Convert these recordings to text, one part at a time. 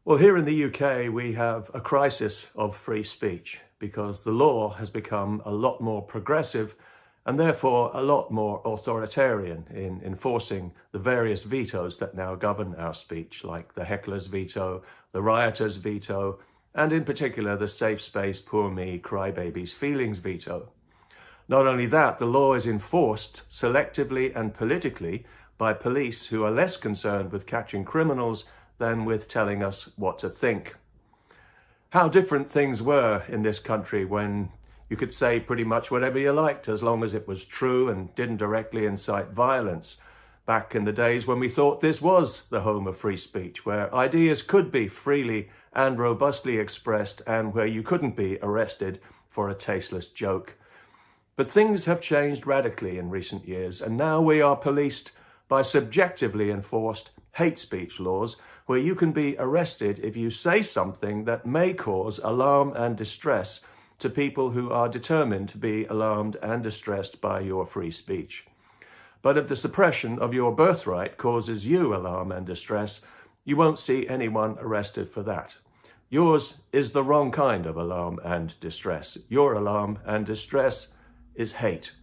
Well, here in the UK, we have a crisis of free speech because the law has become a lot more progressive and therefore a lot more authoritarian in enforcing the various vetoes that now govern our speech, like the heckler's veto, the rioter's veto, and in particular the safe space, poor me, crybaby's feelings veto. Not only that, the law is enforced selectively and politically by police who are less concerned with catching criminals than with telling us what to think. How different things were in this country when you could say pretty much whatever you liked as long as it was true and didn't directly incite violence. Back in the days when we thought this was the home of free speech, where ideas could be freely and robustly expressed and where you couldn't be arrested for a tasteless joke. But things have changed radically in recent years, and now we are policed by subjectively enforced hate speech laws where you can be arrested if you say something that may cause alarm and distress to people who are determined to be alarmed and distressed by your free speech. But if the suppression of your birthright causes you alarm and distress, you won't see anyone arrested for that. Yours is the wrong kind of alarm and distress. Your alarm and distress is hate.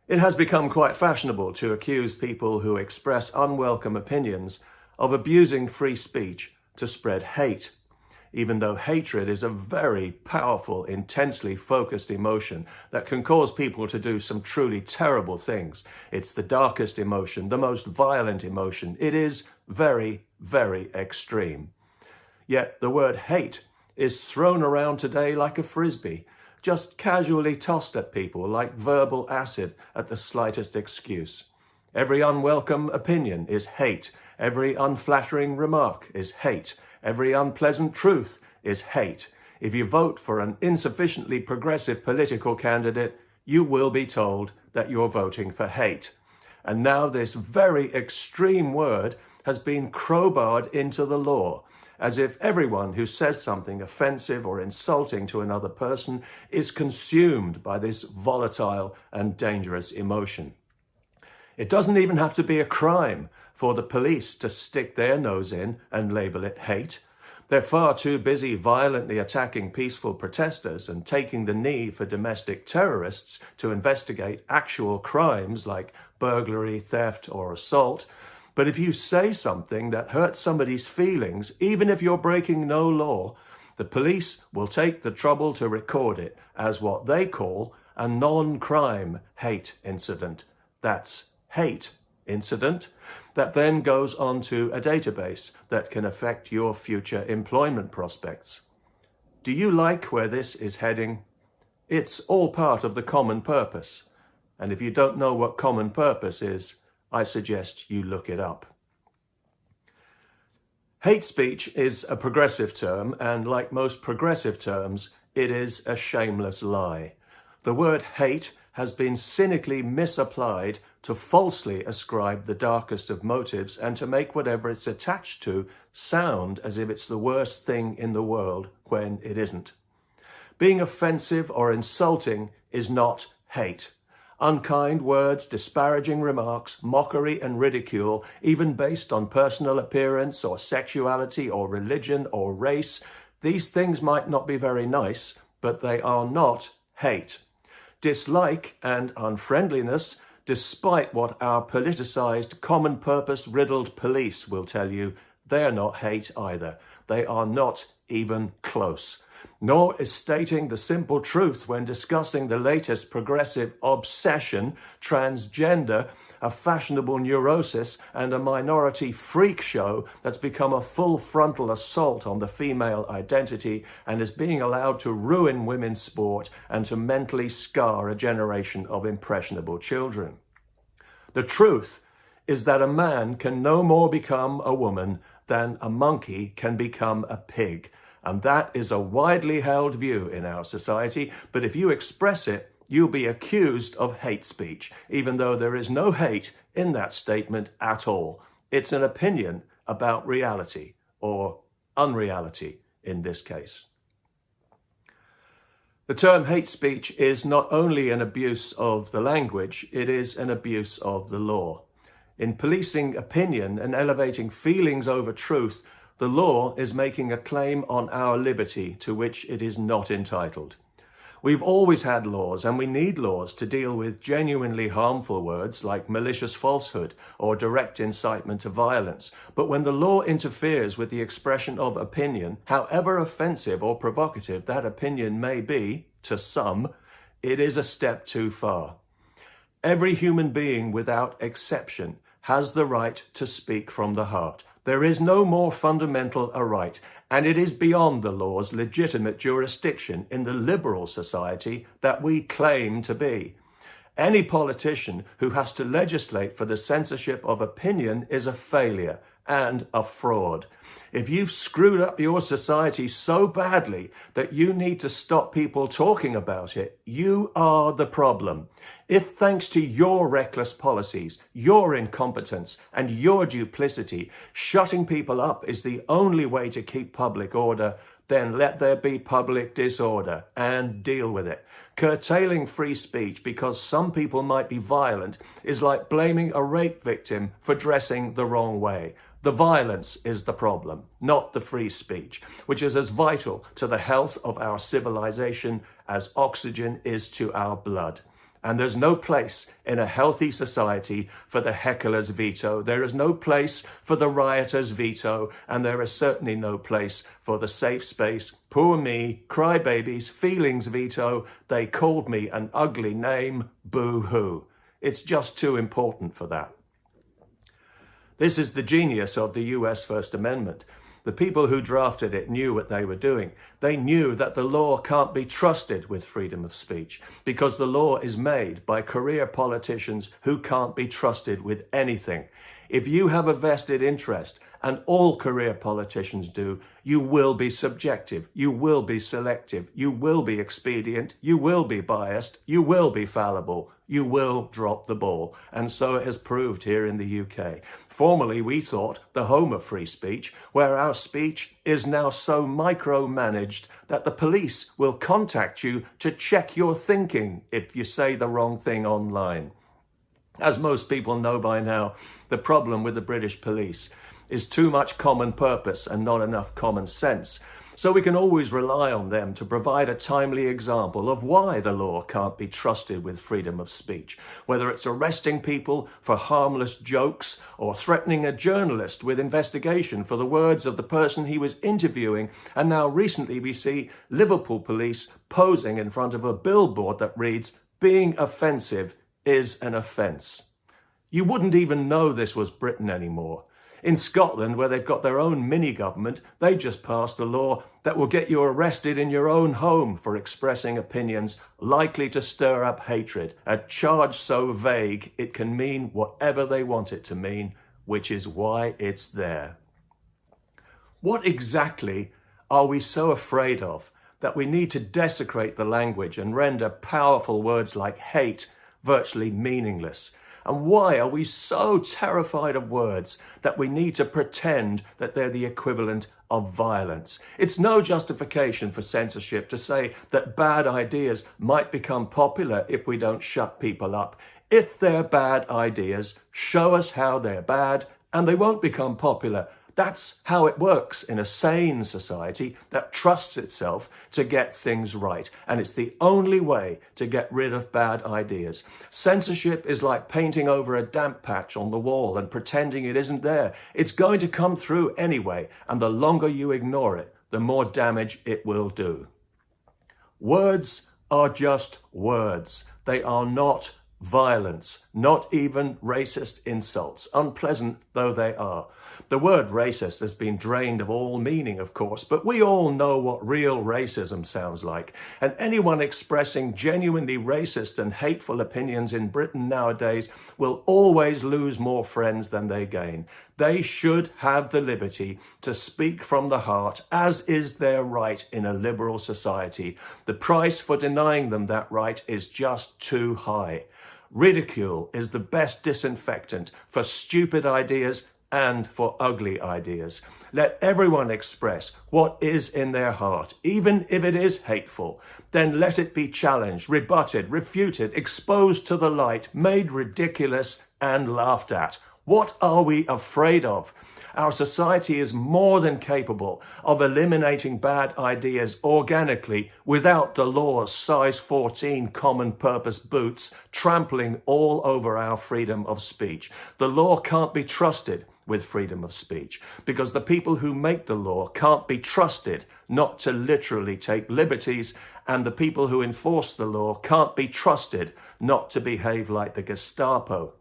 It has become quite fashionable to accuse people who express unwelcome opinions of abusing free speech to spread hate, even though hatred is a very powerful, intensely focused emotion that can cause people to do some truly terrible things. It's the darkest emotion, the most violent emotion. It is very, very extreme. Yet the word hate is thrown around today like a frisbee, just casually tossed at people like verbal acid at the slightest excuse. Every unwelcome opinion is hate. Every unflattering remark is hate. Every unpleasant truth is hate. If you vote for an insufficiently progressive political candidate, you will be told that you're voting for hate. And now this very extreme word has been crowbarred into the law, as if everyone who says something offensive or insulting to another person is consumed by this volatile and dangerous emotion. It doesn't even have to be a crime for the police to stick their nose in and label it hate. They're far too busy violently attacking peaceful protesters and taking the knee for domestic terrorists to investigate actual crimes like burglary, theft, or assault. But if you say something that hurts somebody's feelings, even if you're breaking no law, the police will take the trouble to record it as what they call a non-crime hate incident. That's hate incident that then goes onto a database that can affect your future employment prospects. Do you like where this is heading? It's all part of the common purpose. And if you don't know what common purpose is, I suggest you look it up. Hate speech is a progressive term, and like most progressive terms, it is a shameless lie. The word hate has been cynically misapplied to falsely ascribe the darkest of motives and to make whatever it's attached to sound as if it's the worst thing in the world when it isn't. Being offensive or insulting is not hate. Unkind words, disparaging remarks, mockery and ridicule, even based on personal appearance or sexuality or religion or race, these things might not be very nice, but they are not hate. Dislike and unfriendliness, despite what our politicized, common purpose riddled police will tell you, they're not hate either. They are not even close. Nor is stating the simple truth when discussing the latest progressive obsession, transgender, a fashionable neurosis, and a minority freak show that's become a full frontal assault on the female identity and is being allowed to ruin women's sport and to mentally scar a generation of impressionable children. The truth is that a man can no more become a woman than a monkey can become a pig. And that is a widely held view in our society, but if you express it, you'll be accused of hate speech, even though there is no hate in that statement at all. It's an opinion about reality, or unreality in this case. The term hate speech is not only an abuse of the language, it is an abuse of the law. In policing opinion and elevating feelings over truth, the law is making a claim on our liberty to which it is not entitled. We've always had laws, and we need laws to deal with genuinely harmful words like malicious falsehood or direct incitement to violence. But when the law interferes with the expression of opinion, however offensive or provocative that opinion may be to some, it is a step too far. Every human being without exception has the right to speak from the heart. There is no more fundamental a right, and it is beyond the law's legitimate jurisdiction in the liberal society that we claim to be. Any politician who has to legislate for the censorship of opinion is a failure and a fraud. If you've screwed up your society so badly that you need to stop people talking about it, you are the problem. If thanks to your reckless policies, your incompetence, and your duplicity, shutting people up is the only way to keep public order, then let there be public disorder and deal with it. Curtailing free speech because some people might be violent is like blaming a rape victim for dressing the wrong way. The violence is the problem, not the free speech, which is as vital to the health of our civilization as oxygen is to our blood. And there's no place in a healthy society for the heckler's veto. There is no place for the rioter's veto. And there is certainly no place for the safe space, poor me, crybabies, feelings veto. They called me an ugly name, boo-hoo. It's just too important for that. This is the genius of the US First Amendment. The people who drafted it knew what they were doing. They knew that the law can't be trusted with freedom of speech because the law is made by career politicians who can't be trusted with anything. If you have a vested interest, and all career politicians do, you will be subjective, you will be selective, you will be expedient, you will be biased, you will be fallible, you will drop the ball. And so it has proved here in the UK. Formerly, we thought the home of free speech, where our speech is now so micromanaged that the police will contact you to check your thinking if you say the wrong thing online. As most people know by now, the problem with the British police is too much common purpose and not enough common sense. So we can always rely on them to provide a timely example of why the law can't be trusted with freedom of speech, whether it's arresting people for harmless jokes or threatening a journalist with investigation for the words of the person he was interviewing. And now recently we see Liverpool police posing in front of a billboard that reads, "Being offensive is an offence." You wouldn't even know this was Britain anymore. In Scotland, where they've got their own mini-government, they just passed a law that will get you arrested in your own home for expressing opinions likely to stir up hatred, a charge so vague it can mean whatever they want it to mean, which is why it's there. What exactly are we so afraid of that we need to desecrate the language and render powerful words like hate virtually meaningless? And why are we so terrified of words that we need to pretend that they're the equivalent of violence? It's no justification for censorship to say that bad ideas might become popular if we don't shut people up. If they're bad ideas, show us how they're bad and they won't become popular. That's how it works in a sane society that trusts itself to get things right. And it's the only way to get rid of bad ideas. Censorship is like painting over a damp patch on the wall and pretending it isn't there. It's going to come through anyway, and the longer you ignore it, the more damage it will do. Words are just words. They are not violence, not even racist insults, unpleasant though they are. The word racist has been drained of all meaning, of course, but we all know what real racism sounds like. And anyone expressing genuinely racist and hateful opinions in Britain nowadays will always lose more friends than they gain. They should have the liberty to speak from the heart, as is their right in a liberal society. The price for denying them that right is just too high. Ridicule is the best disinfectant for stupid ideas and for ugly ideas. Let everyone express what is in their heart, even if it is hateful. Then let it be challenged, rebutted, refuted, exposed to the light, made ridiculous and laughed at. What are we afraid of? Our society is more than capable of eliminating bad ideas organically without the law's size 14 common purpose boots trampling all over our freedom of speech. The law can't be trusted with freedom of speech because the people who make the law can't be trusted not to literally take liberties, and the people who enforce the law can't be trusted not to behave like the Gestapo.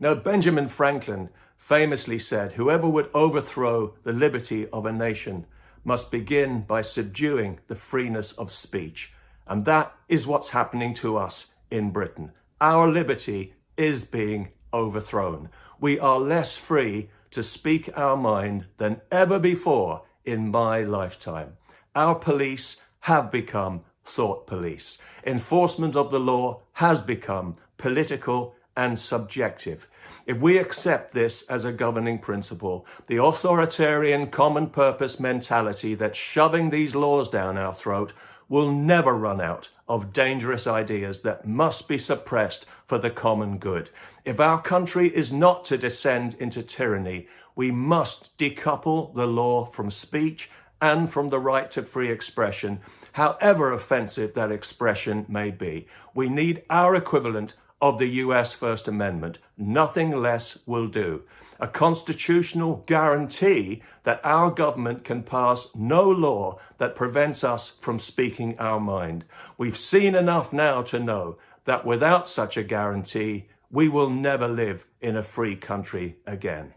Now, Benjamin Franklin famously said, whoever would overthrow the liberty of a nation must begin by subduing the freeness of speech. And that is what's happening to us in Britain. Our liberty is being overthrown. We are less free to speak our mind than ever before in my lifetime. Our police have become thought police. Enforcement of the law has become political and subjective. If we accept this as a governing principle, the authoritarian common purpose mentality that's shoving these laws down our throat will never run out of dangerous ideas that must be suppressed for the common good. If our country is not to descend into tyranny, we must decouple the law from speech and from the right to free expression, however offensive that expression may be. We need our equivalent of the US First Amendment. Nothing less will do. A constitutional guarantee that our government can pass no law that prevents us from speaking our mind. We've seen enough now to know that without such a guarantee, we will never live in a free country again.